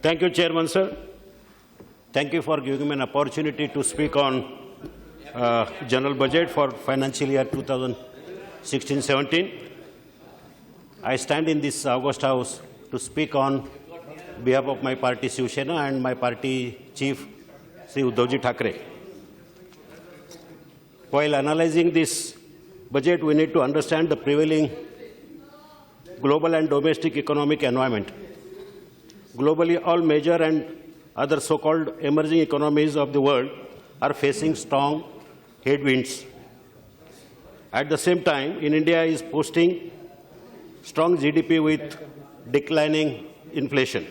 Thank you, Chairman, sir. Thank you for giving me an opportunity to speak on general budget for financial year 2016-17. I stand in this August House to speak on behalf of my party Shivajirao and my party chief, Sri Uddhavji Thackeray. While analyzing this budget, we need to understand the prevailing global and domestic economic environment. Globally, all major and other so-called emerging economies of the world are facing strong headwinds. At the same time, in India is posting strong GDP with declining inflation.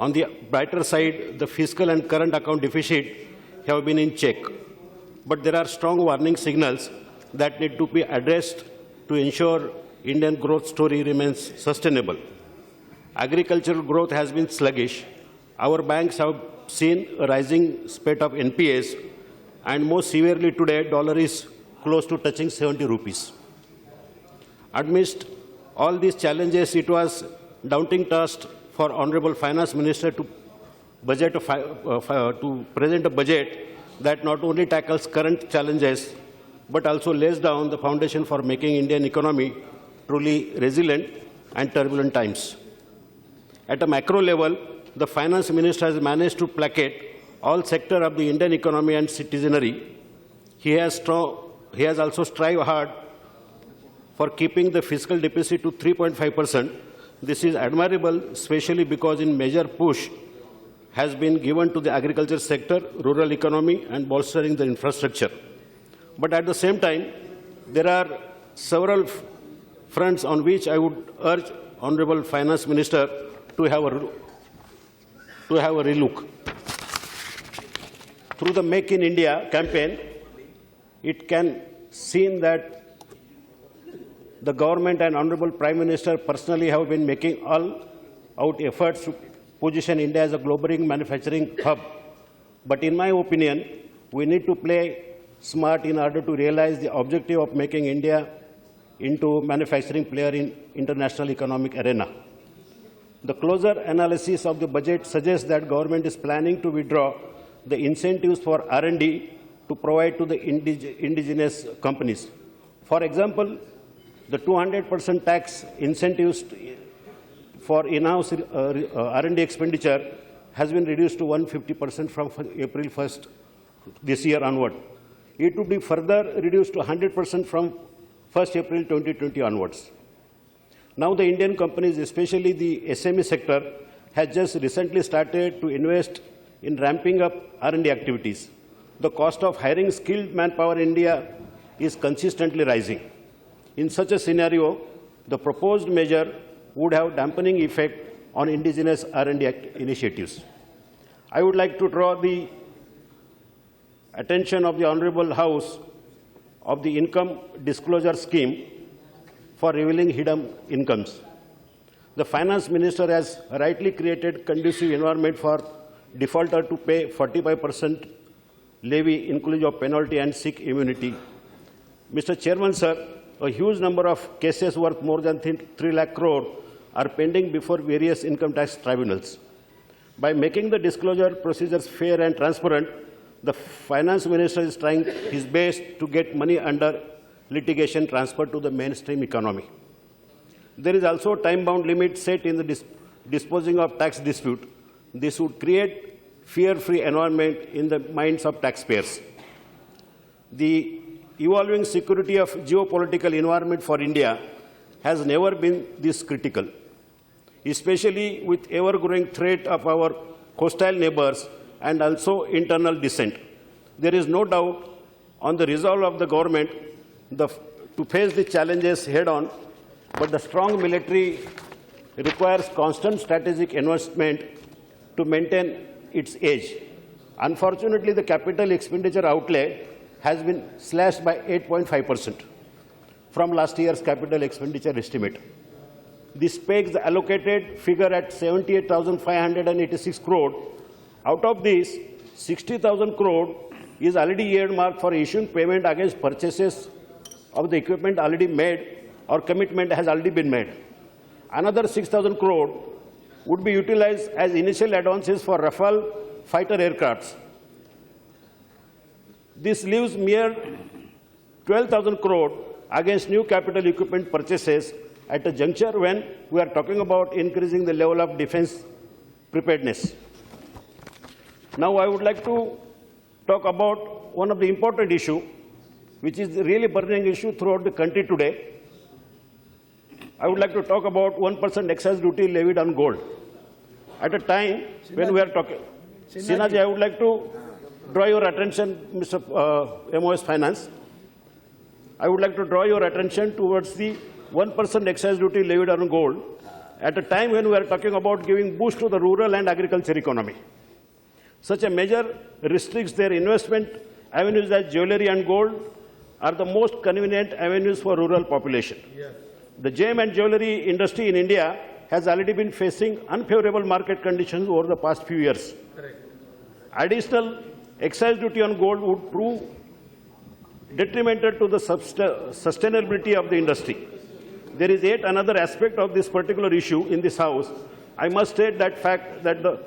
On the brighter side, the fiscal and current account deficit have been in check. But there are strong warning signals that need to be addressed to ensure Indian growth story remains sustainable. Agricultural growth has been sluggish. Our banks have seen a rising spate of NPAs, and more severely today, dollar is close to touching 70 rupees. Amidst all these challenges, it was daunting task for Honorable Finance Minister to present a budget that not only tackles current challenges, but also lays down the foundation for making Indian economy truly resilient and turbulent times. At a macro level, the Finance Minister has managed to placate all sectors of the Indian economy and citizenry. He has also strived hard for keeping the fiscal deficit to 3.5%. This is admirable, especially because in major push has been given to the agriculture sector, rural economy, and bolstering the infrastructure. But at the same time, there are several fronts on which I would urge Honorable Finance Minister to have a relook. Through the Make in India campaign, it can seem that the government and Honorable Prime Minister personally have been making all-out efforts to position India as a global manufacturing hub. But in my opinion, we need to play smart in order to realize the objective of making India into manufacturing player in international economic arena. The closer analysis of the budget suggests that government is planning to withdraw the incentives for R&D to provide to the indigenous companies. For example, the 200% tax incentives for in-house R&D expenditure has been reduced to 150% from April 1st this year onward. It would be further reduced to 100% from 1st April 2020 onwards. Now the Indian companies, especially the SME sector, has just recently started to invest in ramping up R&D activities. The cost of hiring skilled manpower in India is consistently rising. In such a scenario, the proposed measure would have dampening effect on indigenous R&D initiatives. I would like to draw the attention of the Honorable House of the income disclosure scheme for revealing hidden incomes. The Finance Minister has rightly created conducive environment for defaulter to pay 45% levy inclusive of penalty and seek immunity. Mr. Chairman, sir, a huge number of cases worth more than 3 lakh crore are pending before various income tax tribunals. By making the disclosure procedures fair and transparent, the Finance Minister is trying his best to get money under litigation transferred to the mainstream economy. There is also a time-bound limit set in the disposing of tax dispute. This would create fear-free environment in the minds of taxpayers. The evolving security of geopolitical environment for India has never been this critical, especially with ever-growing threat of our hostile neighbors and also internal dissent. There is no doubt on the resolve of the government to face the challenges head-on, but the strong military requires constant strategic investment to maintain its edge. Unfortunately, the capital expenditure outlay has been slashed by 8.5% from last year's capital expenditure estimate. This pegs the allocated figure at 78,586 crore. Out of this, 60,000 crore is already earmarked for issuing payment against purchases of the equipment already made or commitment has already been made. Another 6,000 crore would be utilized as initial advances for Rafale fighter aircrafts. This leaves mere 12,000 crore against new capital equipment purchases at a juncture when we are talking about increasing the level of defense preparedness. Now I would like to talk about one of the important issues, which is the really burning issue throughout the country today. I would like to talk about 1% excise duty levied on gold. At a time when we are talking, Sinaji, I would like to draw your attention, Mr. MOS Finance. I would like to draw your attention towards the 1% excise duty levied on gold at a time when we are talking about giving boost to the rural and agriculture economy. Such a measure restricts their investment avenues as jewelry and gold are the most convenient avenues for rural population. Yes. The gem and jewelry industry in India has already been facing unfavorable market conditions over the past few years. Correct. Additional excise duty on gold would prove detrimental to the sustainability of the industry. There is yet another aspect of this particular issue in this House. I must state that fact that the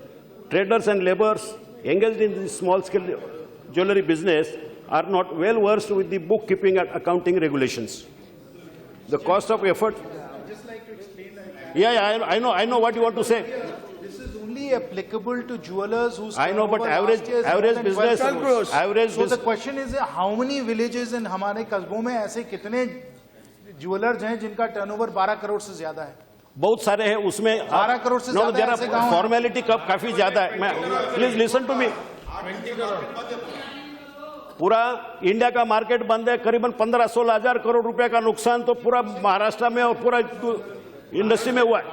traders and laborers engaged in this small-scale jewelry business are not well versed with the bookkeeping and accounting regulations. The cost of effort. I'd just like to explain that. Yeah, I know what you want to say. This is only applicable to jewelers whose. I know, but average business. So the question is, how many villages in हमारे कस्बों में ऐसे कितने jewellers हैं जिनका turnover 12 crore से ज्यादा है? बहुत सारे हैं उसमें 12 करोड़ से ज्यादा ऐसे गांव हैं। फॉर्मेलिटी कब काफी ज्यादा है। Please listen to me. पूरा इंडिया का मार्केट बंद है, करीबन 15-16 हजार करोड़ रुपए का नुकसान तो पूरा महाराष्ट्र में और पूरा इंडस्ट्री में हुआ है।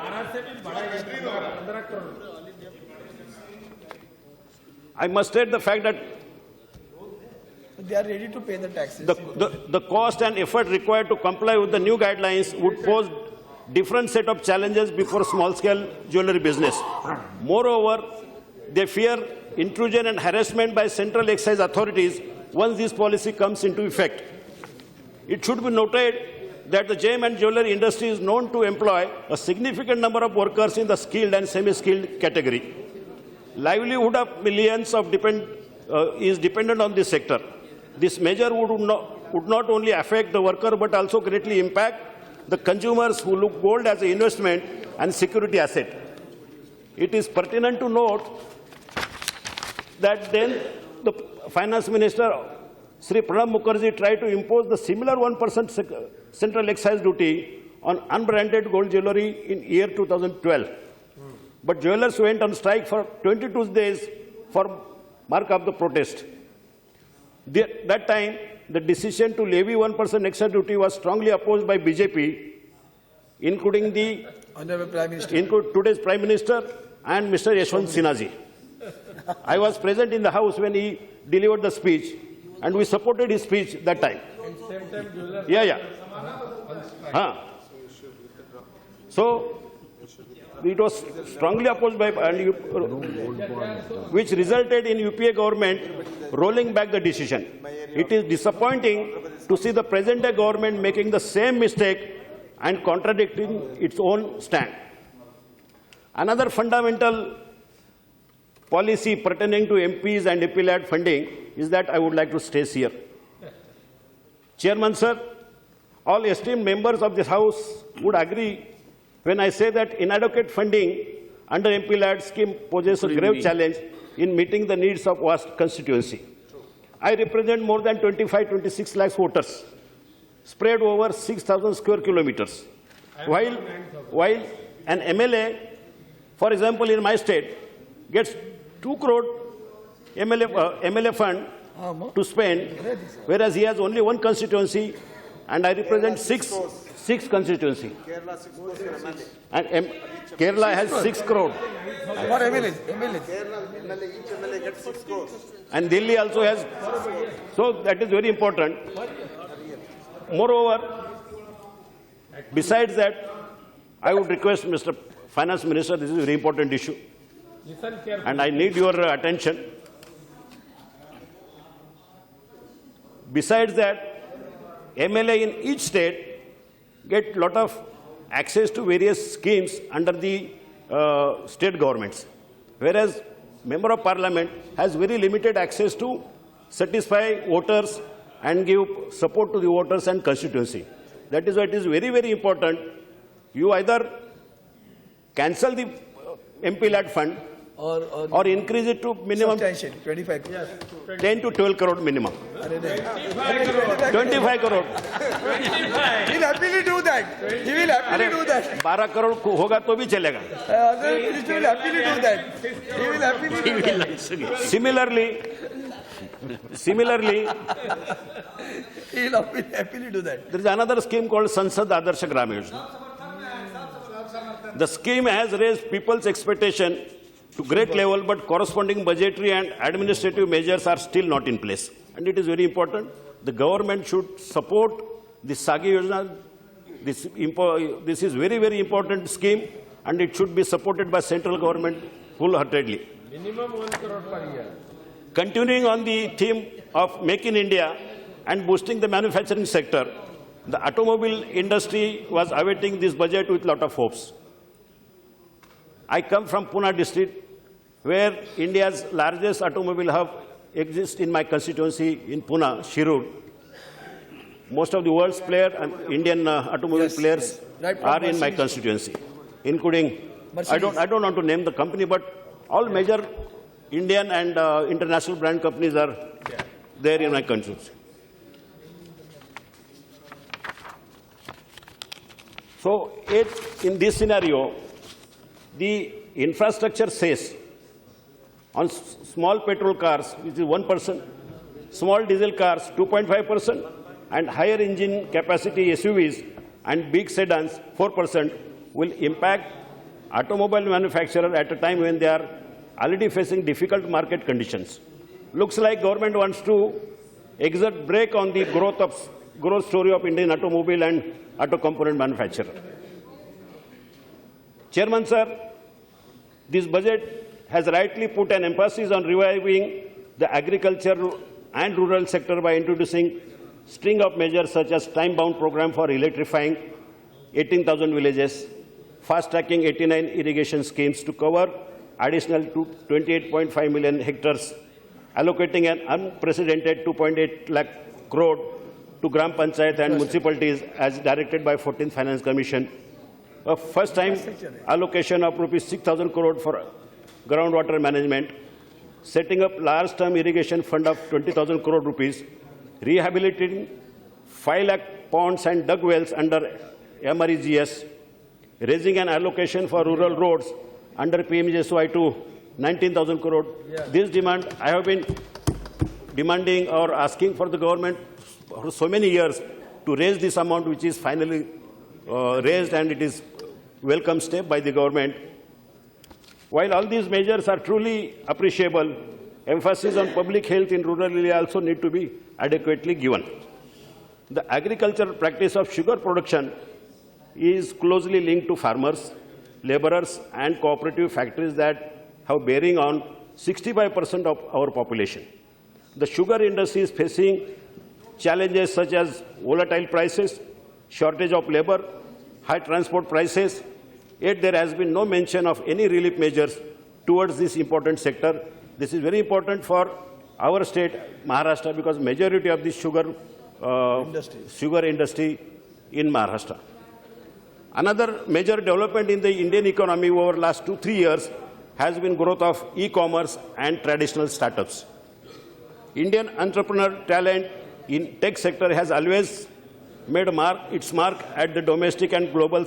I must state the fact that they are ready to pay the taxes. The cost and effort required to comply with the new guidelines would pose different set of challenges before small-scale jewelry business. Moreover, they fear intrusion and harassment by central excise authorities once this policy comes into effect. It should be noted that the gem and jewelry industry is known to employ a significant number of workers in the skilled and semi-skilled category. Livelihood of millions of is dependent on this sector. This measure would not only affect the worker but also greatly impact the consumers who look gold as an investment and security asset. It is pertinent to note that then the Finance Minister, Sri Pranab Mukherjee, tried to impose the similar 1% central excise duty on unbranded gold jewelry in year 2012. But jewelers went on strike for 22 days for mark of the protest. That time, the decision to levy 1% excise duty was strongly opposed by BJP, including the today's Prime Minister and Mr. Yashwant Sinha. I was present in the House when he delivered the speech, and we supported his speech that time. Yeah. So, it was strongly opposed by, which resulted in UPA government rolling back the decision. It is disappointing to see the present-day government making the same mistake and contradicting its own stand. Another fundamental policy pertaining to MPs and MP-led funding is that I would like to stress here. Chairman, sir, all esteemed members of this House would agree when I say that inadequate funding under MP-led scheme poses a grave challenge in meeting the needs of vast constituency. I represent more than 25-26 lakhs voters, spread over 6,000 square kilometers. While an MLA, for example, in my state, gets 2 crore MLA fund to spend, whereas he has only one constituency, and I represent six constituency. And Kerala has 6 crore. What MLA? Each MLA gets 6 crores. And Delhi also has. So that is very important. Moreover, besides that, I would request Mr. Finance Minister, this is a very important issue, and I need your attention. Besides that, MLA in each state get lot of access to various schemes under the state governments, whereas member of parliament has very limited access to satisfy voters and give support to the voters and constituency. That is why it is very, very important. You either cancel the MP led fund or increase it to minimum substantially 25 crore. 10 to 12 crore minimum. 25 crore. He will happily do that. He will happily do that. 12 crore होगा तो भी चलेगा. He will happily do that. He will happily do that. Similarly, He will happily do that. there is another scheme called Sansad Adarsh Gram Yojana. The scheme has raised people's expectation to great level, but corresponding budgetary and administrative measures are still not in place. And it is very important. The government should support the Sagi Yojana. This is very, very important scheme, and it should be supported by central government wholeheartedly. Minimum 1 crore per year. Continuing on the theme of Make in India and boosting the manufacturing sector, the automobile industry was awaiting this budget with a lot of hopes. I come from Pune district, where India's largest automobile hub exists in my constituency in Pune, Shirur. Most of the world's players and Indian automobile players Right, are in my constituency, including, I don't want to name the company, but all major Indian and international brand companies are there in my constituency. So, in this scenario, the infrastructure says on small petrol cars, which is 1%, small diesel cars 2.5%, and higher engine capacity SUVs and big sedans 4% will impact automobile manufacturers at a time when they are already facing difficult market conditions. Looks like government wants to exert brake on the growth story of Indian automobile and auto component manufacturer. Chairman, sir, this budget has rightly put an emphasis on reviving the agriculture and rural sector by introducing string of measures such as time-bound program for electrifying 18,000 villages, fast-tracking 89 irrigation schemes to cover additional 28.5 million hectares, allocating an unprecedented 2.8 lakh crore to Gram Panchayat and municipalities as directed by 14th Finance Commission, a first-time allocation of rupees 6,000 crore for groundwater management, setting up large-term irrigation fund of 20,000 crore rupees, rehabilitating 5 lakh ponds and dug wells under MREGS, raising an allocation for rural roads under PMJSY to 19,000 crore. This demand, I have been demanding or asking for the government for so many years to raise this amount, which is finally raised, and it is welcome step by the government. While all these measures are truly appreciable, emphasis on public health in rural area also need to be adequately given. The agricultural practice of sugar production is closely linked to farmers, laborers, and cooperative factories that have bearing on 65% of our population. The sugar industry is facing challenges such as volatile prices, shortage of labor, high transport prices, yet there has been no mention of any relief measures towards this important sector. This is very important for our state, Maharashtra, because majority of the sugar industry in Maharashtra. Another major development in the Indian economy over the last 2-3 years has been growth of e-commerce and traditional startups. Indian entrepreneur talent in tech sector has always made its mark at the domestic and global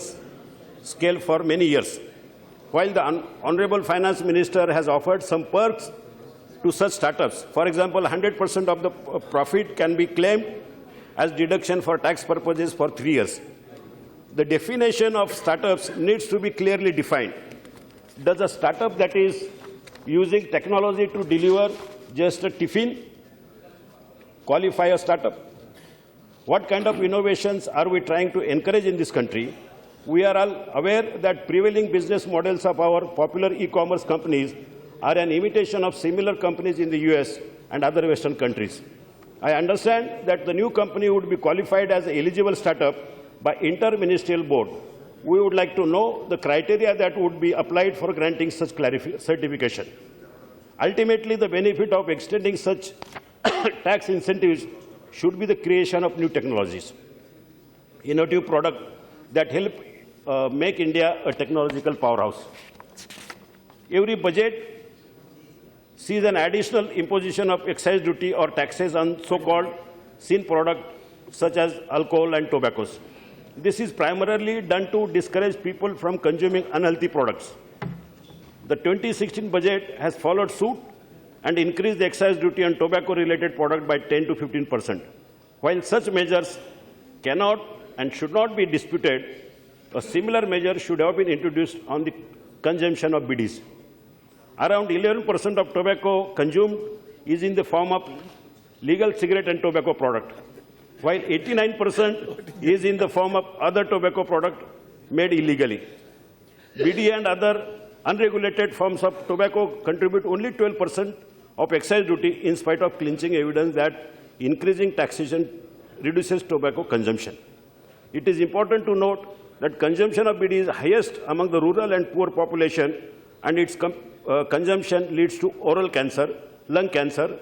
scale for many years. While the Honorable Finance Minister has offered some perks to such startups, for example, 100% of the profit can be claimed as deduction for tax purposes for 3 years. The definition of startups needs to be clearly defined. Does a startup that is using technology to deliver just a tiffin qualify a startup? What kind of innovations are we trying to encourage in this country? We are all aware that prevailing business models of our popular e-commerce companies are an imitation of similar companies in the US and other Western countries. I understand that the new company would be qualified as an eligible startup by inter-ministerial board. we would like to know the criteria that would be applied for granting such certification. Ultimately, the benefit of extending such tax incentives should be the creation of new technologies, innovative products that help make India a technological powerhouse. Every budget sees an additional imposition of excise duty or taxes on so-called sin products such as alcohol and tobacco. This is primarily done to discourage people from consuming unhealthy products. The 2016 budget has followed suit and increased the excise duty on tobacco-related products by 10 to 15%. While such measures cannot and should not be disputed, a similar measure should have been introduced on the consumption of BDs. Around 11% of tobacco consumed is in the form of legal cigarette and tobacco product, while 89% is in the form of other tobacco product made illegally. BD and other unregulated forms of tobacco contribute only 12% of excise duty in spite of clinching evidence that increasing taxation reduces tobacco consumption. It is important to note that consumption of BD is highest among the rural and poor population, and its consumption leads to oral cancer, lung cancer.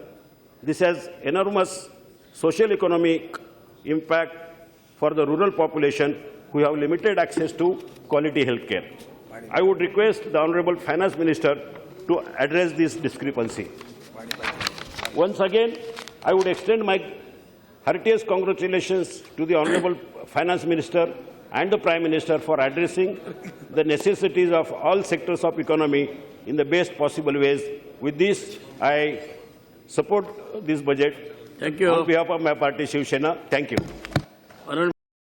This has enormous social economic impact for the rural population who have limited access to quality health care. I would request the Honorable Finance Minister to address this discrepancy. Once again, I would extend my heartiest congratulations to the Honorable Finance Minister and the Prime Minister for addressing the necessities of all sectors of economy in the best possible ways. With this, I support this budget. Thank you. On behalf of my party, Shiv Sena, thank you.